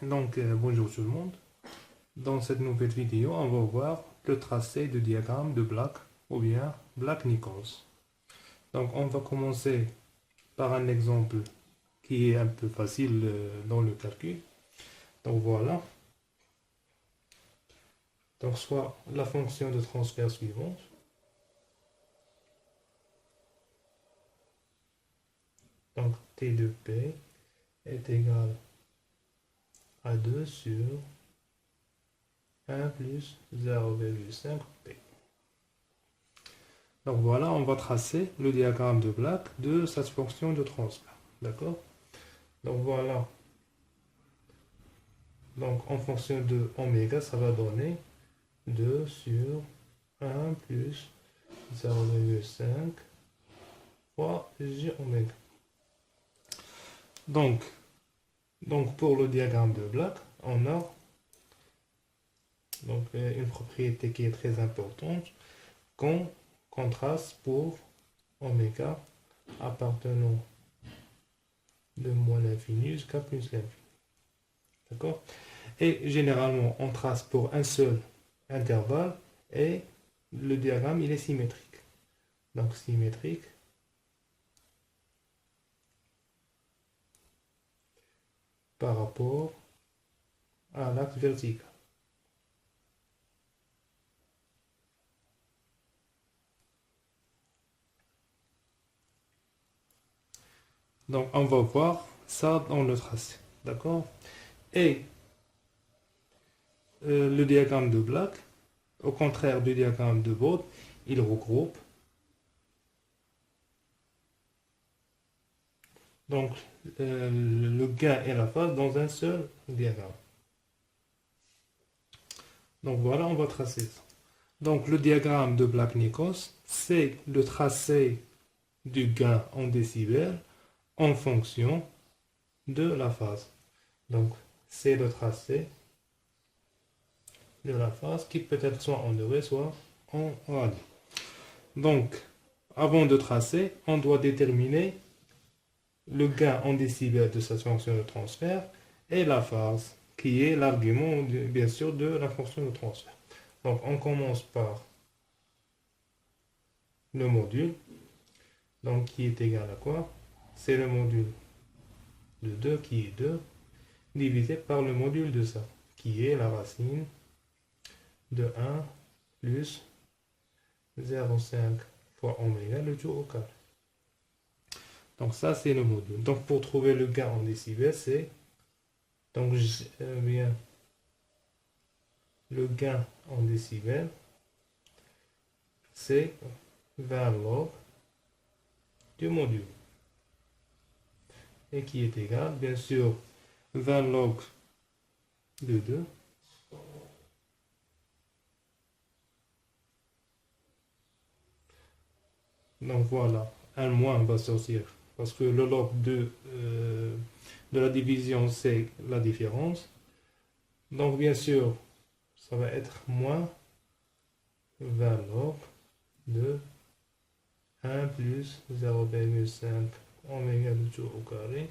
Bonjour tout le monde. Dans cette nouvelle vidéo, on va voir le tracé du diagramme de Black ou bien Black-Nichols. Donc, on va commencer par un exemple qui est un peu facile dans le calcul. Donc, voilà. Donc, soit la fonction de transfert suivante. Donc, T de P est égal à 2 sur 1 plus 0,5 P. Donc voilà, on va tracer le diagramme de Black de cette fonction de transfert. D'accord? Donc voilà. Donc en fonction de oméga, ça va donner 2 sur 1 plus 0,5 fois j oméga. Donc pour le diagramme de Black, on a une propriété qui est très importante qu'on trace pour oméga appartenant de moins l'infini jusqu'à plus l'infini. D'accord? Et généralement, on trace pour un seul intervalle et le diagramme, il est symétrique. Donc, symétrique par rapport à l'axe vertical. Donc, on va voir ça dans le tracé. D'accord? Et le diagramme de Black, au contraire du diagramme de Bode, il regroupe le gain et la phase dans un seul diagramme. Donc voilà, on va tracer ça. Donc le diagramme de Black-Nichols, c'est le tracé du gain en décibels en fonction de la phase. Donc c'est le tracé de la phase qui peut être soit en degrés, soit en radians. Donc avant de tracer, on doit déterminer le gain en décibels de cette fonction de transfert et la phase, qui est l'argument, bien sûr, de la fonction de transfert. Donc, on commence par le module, donc qui est égal à quoi? C'est le module de 2 qui est 2, divisé par le module de ça, qui est la racine de 1 plus 0,5 fois oméga, le tout au carré. Donc ça, c'est le module. Donc pour trouver le gain en décibels, c'est bien le gain en décibels, c'est 20 log du module. Et qui est égal, bien sûr, 20 log de 2. Donc voilà, un moins va sortir. Parce que le log de la division, c'est la différence. Donc bien sûr, ça va être moins 20 log de 1 plus 0,5 oméga de tout au carré.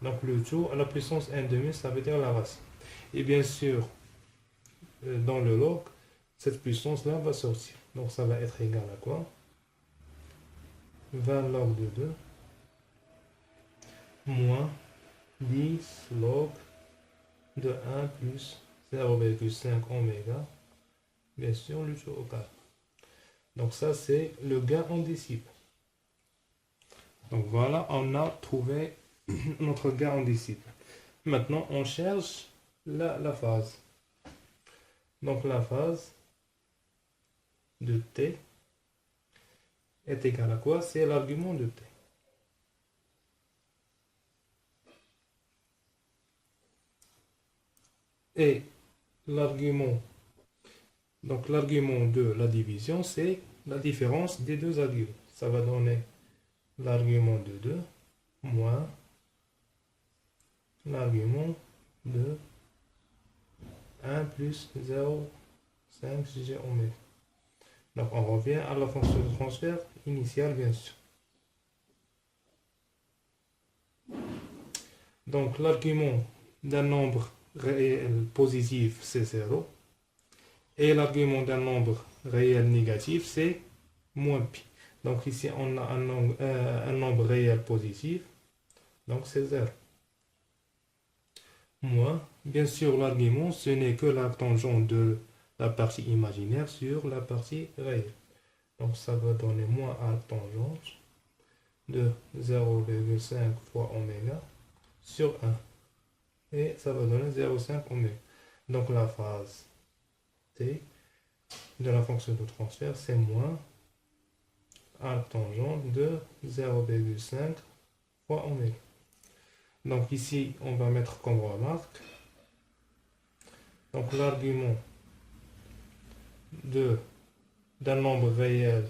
Donc le tout à la puissance 1/2, ça veut dire la racine. Et bien sûr, dans le log, cette puissance-là va sortir. Donc ça va être égal à quoi? 20 log de 2 moins 10 log de 1 plus 0,5 oméga, bien sûr, le tout au carré. Donc ça, c'est le gain en décibels. Donc voilà, on a trouvé notre gain en décibels. Maintenant, on cherche la phase. Donc la phase de T est égale à quoi? C'est l'argument de T. Et l'argument de la division, c'est la différence des deux arguments. Ça va donner l'argument de 2 moins l'argument de 1 plus 0,5 j oméga. Donc on revient à la fonction de transfert initiale, bien sûr. Donc l'argument d'un nombre réel positif, c'est 0. Et l'argument d'un nombre réel négatif, c'est moins pi. Donc ici, on a un nombre réel positif, donc c'est 0. Moins, bien sûr, l'argument, ce n'est que la tangente de la partie imaginaire sur la partie réelle. Donc ça va donner moins à tangente de 0,5 fois oméga sur 1. Et ça va donner 0,5 oméga. Donc la phase t de la fonction de transfert, c'est moins à tangente de 0,5 fois oméga. Donc ici, on va mettre comme remarque. Donc l'argument d'un nombre réel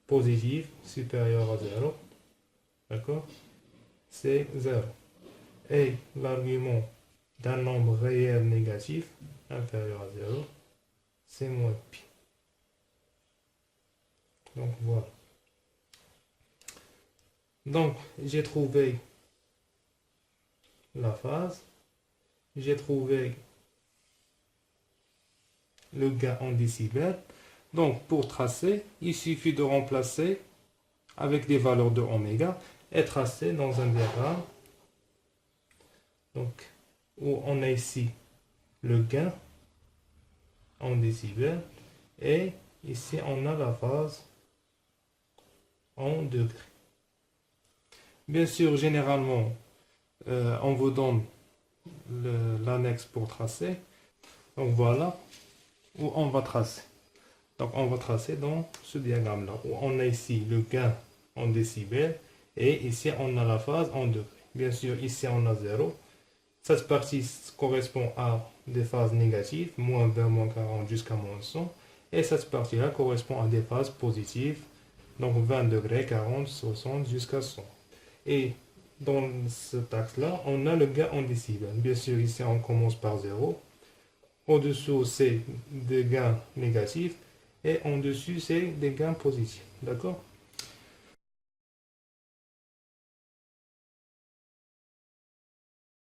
positif supérieur à 0, d'accord, c'est 0. Et l'argument d'un nombre réel négatif inférieur à 0, c'est moins pi. Donc voilà. Donc j'ai trouvé la phase, j'ai trouvé le gain en décibels. Donc pour tracer, il suffit de remplacer avec des valeurs de oméga et tracer dans un diagramme. Donc où on a ici le gain en décibels et ici on a la phase en degrés. Bien sûr, généralement, on vous donne l'annexe pour tracer. Donc voilà où on va tracer. Donc on va tracer dans ce diagramme-là, où on a ici le gain en décibels et ici on a la phase en degrés. Bien sûr, ici on a 0. Cette partie correspond à des phases négatives, moins 20, moins 40 jusqu'à moins 100. Et cette partie-là correspond à des phases positives, donc 20 degrés, 40, 60 jusqu'à 100. Et dans cet axe-là, on a le gain en décibels. Bien sûr, ici on commence par 0. Au-dessous, c'est des gains négatifs. Et en dessus, c'est des gains positifs. D'accord?